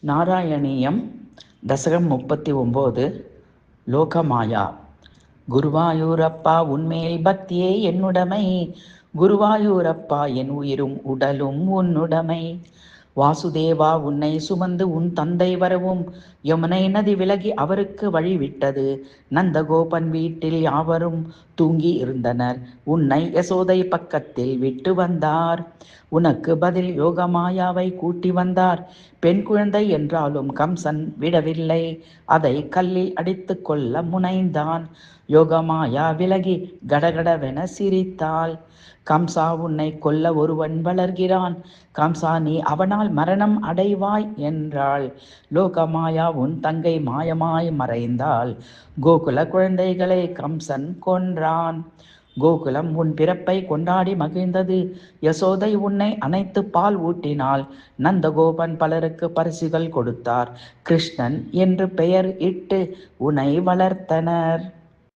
நாராயணீயம் தசகம் 39. லோகமாயா. குருவாயூரப்பா உன்மேல் பக்தியே என்னுடைமை, குருவாயூரப்பா என் உயிரும் உடலும் உன்னுடைமை. வாசுதேவா உன்னை சுமந்து உன் தந்தை வரவும், யமுனை நதி விலகி அவருக்கு வழிவிட்டது. நந்தகோபன் வீட்டில் யாவரும் தூங்கி இருந்தனர். உன்னை யசோதை பக்கத்தில் விட்டு வந்தார். உனக்கு பதில் யோகமாயாவை கூட்டி வந்தார். பெண் குழந்தை என்றாலும் கம்சன் விடவில்லை. அதை கல்லில் அடித்து கொள்ள முனைந்தான். யோகமாயா விலகி கடகடவென சிரித்தாள். கம்சா, உன்னை கொல்ல ஒருவன் வளர்கிறான். கம்சா, நீ அவனால் மரணம் அடைவாய் என்றாள். லோகமாயா, உன் தங்கை மாயமாய் மறைந்தாள். கோகுல குழந்தைகளை கம்சன் கொன்றான். கோகுலம் உன் பிறப்பை கொண்டாடி மகிழ்ந்தது. யசோதை உன்னை அணைத்து பால் ஊட்டினாள். நந்தகோபன் பலருக்கு பரிசுகள் கொடுத்தார். கிருஷ்ணன் என்று பெயர் இட்டு உன்னை வளர்த்தனர்.